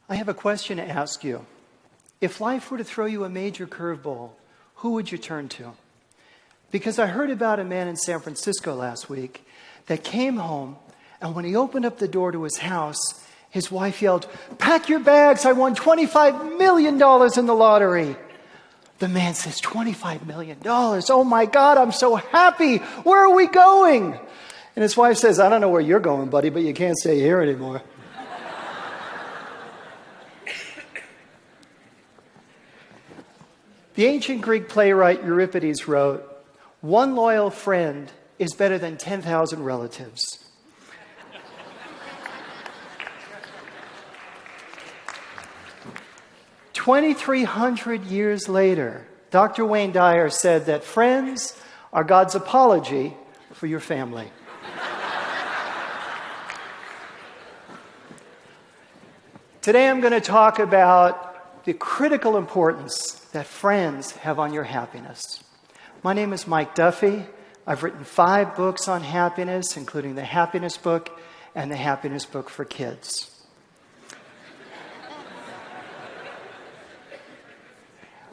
I have a question to ask you. If life were to throw you a major curveball, who would you turn to? Because I heard about a man in San Francisco last week that came home, and when he opened up the door to his house, his wife yelled, "Pack your bags, I won $25 million in the lottery." The man says, $25 million. Oh my God, I'm so happy. Where are we going? And his wife says, "I don't know where you're going, buddy, but you can't stay here anymore." The ancient Greek playwright Euripides wrote, "One loyal friend is better than 10,000 relatives." 2,300 years later, Dr. Wayne Dyer said that friends are God's apology for your family. Today I'm going to talk about the critical importance that friends have on your happiness. My name is Mike Duffy. I've written 5 books on happiness, including the Happiness Book and the Happiness Book for Kids.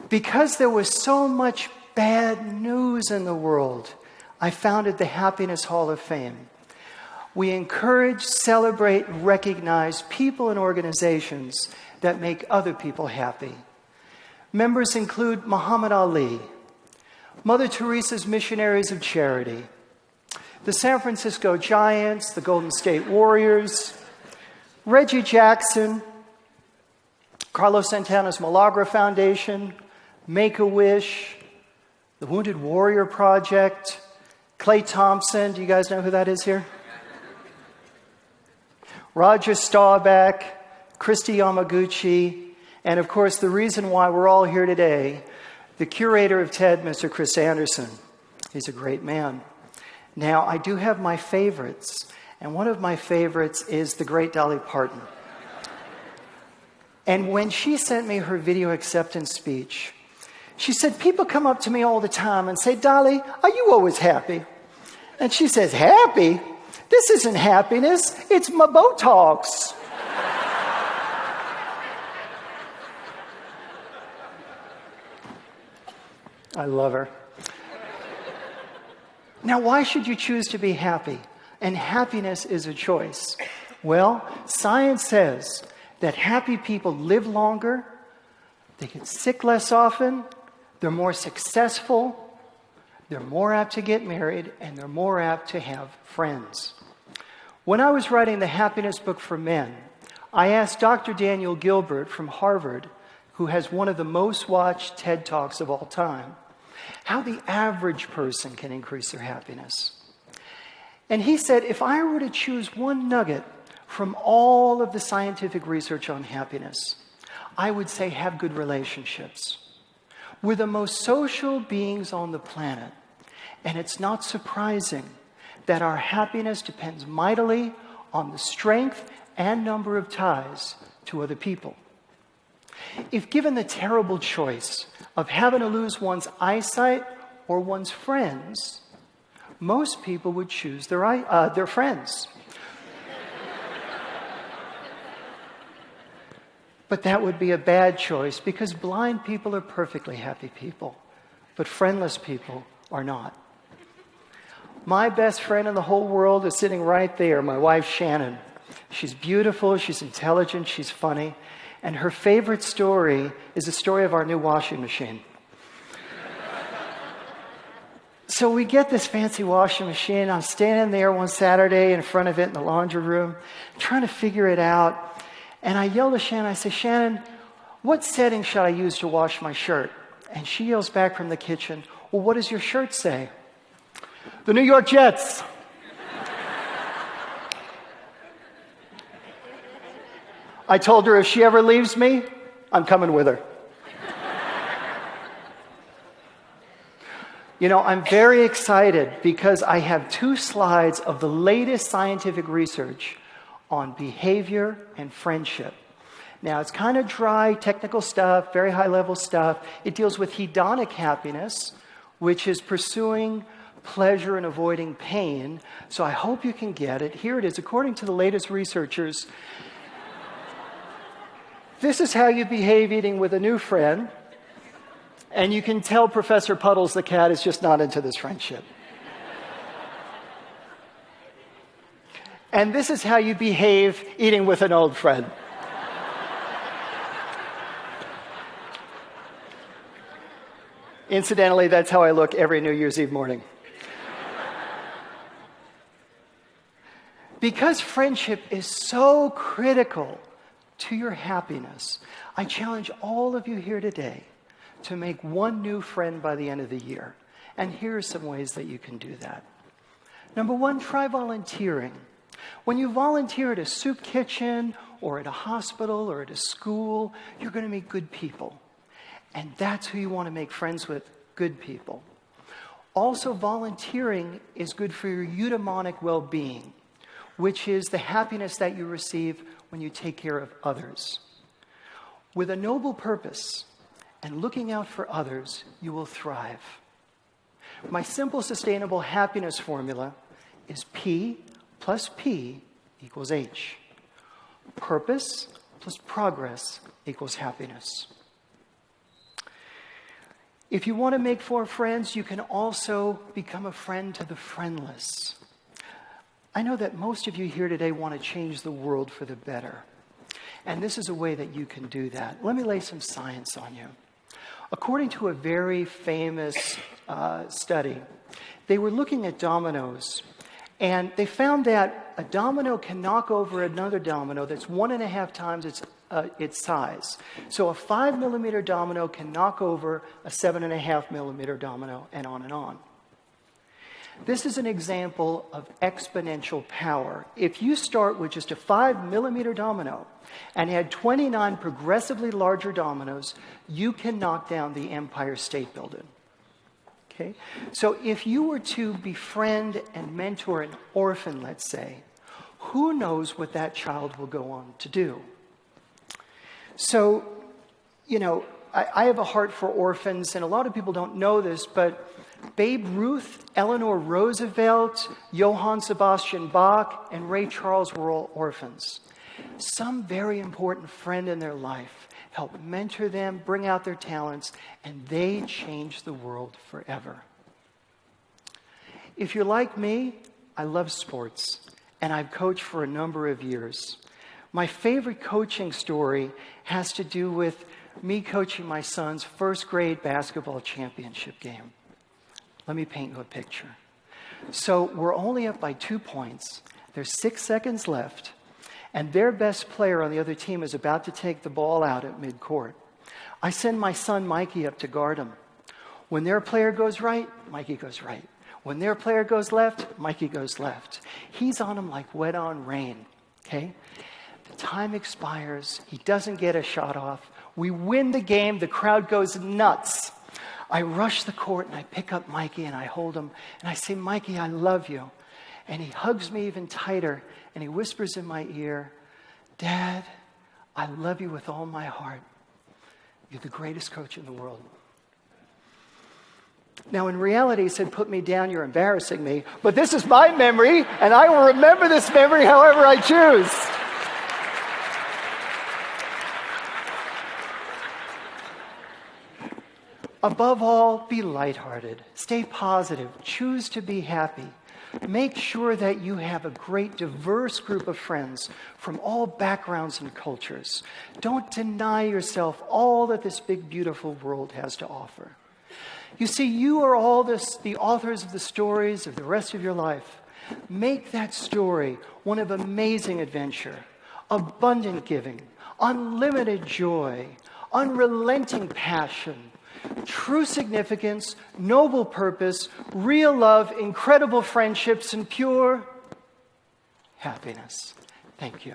Because there was so much bad news in the world, I founded the Happiness Hall of Fame. We encourage, celebrate, and recognize people and organizations that make other people happy. Members include Muhammad Ali, Mother Teresa's Missionaries of Charity, the San Francisco Giants, the Golden State Warriors, Reggie Jackson, Carlos Santana's Milagro Foundation, Make-A-Wish, the Wounded Warrior Project, Clay Thompson. Do you guys know who that is here? Roger Staubach, Christy Yamaguchi, and of course the reason why we're all here today, the curator of TED, Mr. Chris Anderson. He's a great man. Now, I do have my favorites, and one of my favorites is the great Dolly Parton. And when she sent me her video acceptance speech, she said, "People come up to me all the time and say, 'Dolly, are you always happy?' And she says, 'Happy? This isn't happiness, it's my Botox.'" I love her. Now, why should you choose to be happy? And happiness is a choice. Well, science says that happy people live longer, they get sick less often, they're more successful, they're more apt to get married, and they're more apt to have friends. When I was writing the Happiness Book for Men, I asked Dr. Daniel Gilbert from Harvard, who has one of the most watched TED Talks of all time, how the average person can increase their happiness. And he said, if I were to choose one nugget from all of the scientific research on happiness, I would say have good relationships. We're the most social beings on the planet, and it's not surprising that our happiness depends mightily on the strength and number of ties to other people. If given the terrible choice of having to lose one's eyesight or one's friends, most people would choose their friends. But that would be a bad choice because blind people are perfectly happy people, but friendless people are not. My best friend in the whole world is sitting right there, my wife Shannon. She's beautiful, she's intelligent, she's funny, and her favorite story is the story of our new washing machine. So we get this fancy washing machine. I'm standing there one Saturday in front of it in the laundry room, trying to figure it out. And I yell to Shannon, I say, "Shannon, what setting should I use to wash my shirt?" And she yells back from the kitchen, "Well, what does your shirt say?" "The New York Jets." I told her if she ever leaves me, I'm coming with her. You know, I'm very excited because I have 2 slides of the latest scientific research on behavior and friendship. Now, it's kind of dry, technical stuff, very high-level stuff. It deals with hedonic happiness, which is pursuing pleasure and avoiding pain. So I hope you can get it. Here it is. According to the latest researchers, This is how you behave eating with a new friend. And you can tell Professor Puddles the cat is just not into this friendship. And this is how you behave eating with an old friend. Incidentally, that's how I look every New Year's Eve morning. Because friendship is so critical to your happiness, I challenge all of you here today to make one new friend by the end of the year. And here are some ways that you can do that. Number one, try volunteering. When you volunteer at a soup kitchen or at a hospital or at a school, you're going to meet good people. And that's who you want to make friends with, good people. Also, volunteering is good for your eudaimonic well-being, which is the happiness that you receive when you take care of others. With a noble purpose and looking out for others, you will thrive. My simple sustainable happiness formula is P plus P equals H. Purpose plus progress equals happiness. If you want to make more friends, you can also become a friend to the friendless. I know that most of you here today want to change the world for the better. And this is a way that you can do that. Let me lay some science on you. According to a very famous study, they were looking at dominoes. And they found that a domino can knock over another domino that's 1.5 times its size. So a 5-millimeter domino can knock over a 7.5-millimeter domino, and on and on. This is an example of exponential power. If you start with just a 5-millimeter domino and add 29 progressively larger dominoes, you can knock down the Empire State Building. Okay? So if you were to befriend and mentor an orphan, let's say, who knows what that child will go on to do? So, I have a heart for orphans, and a lot of people don't know this, but Babe Ruth, Eleanor Roosevelt, Johann Sebastian Bach, and Ray Charles were all orphans. Some very important friend in their life helped mentor them, bring out their talents, and they changed the world forever. If you're like me, I love sports, and I've coached for a number of years. My favorite coaching story has to do with me coaching my son's first grade basketball championship game. Let me paint you a picture. So we're only up by 2 points. There's 6 seconds left. And their best player on the other team is about to take the ball out at midcourt. I send my son Mikey up to guard him. When their player goes right, Mikey goes right. When their player goes left, Mikey goes left. He's on him like wet on rain, okay? The time expires. He doesn't get a shot off. We win the game. The crowd goes nuts. I rush the court and I pick up Mikey and I hold him and I say, Mikey, I love you. And he hugs me even tighter and he whispers in my ear, Dad, I love you with all my heart. You're the greatest coach in the world. Now, in reality, he said, put me down, you're embarrassing me. But this is my memory, and I will remember this memory however I choose. Above all, be lighthearted. Stay positive. Choose to be happy. Make sure that you have a great, diverse group of friends from all backgrounds and cultures. Don't deny yourself all that this big, beautiful world has to offer. You see, you are all the authors of the stories of the rest of your life. Make that story one of amazing adventure, abundant giving, unlimited joy, unrelenting passion, true significance, noble purpose, real love, incredible friendships, and pure happiness. Thank you.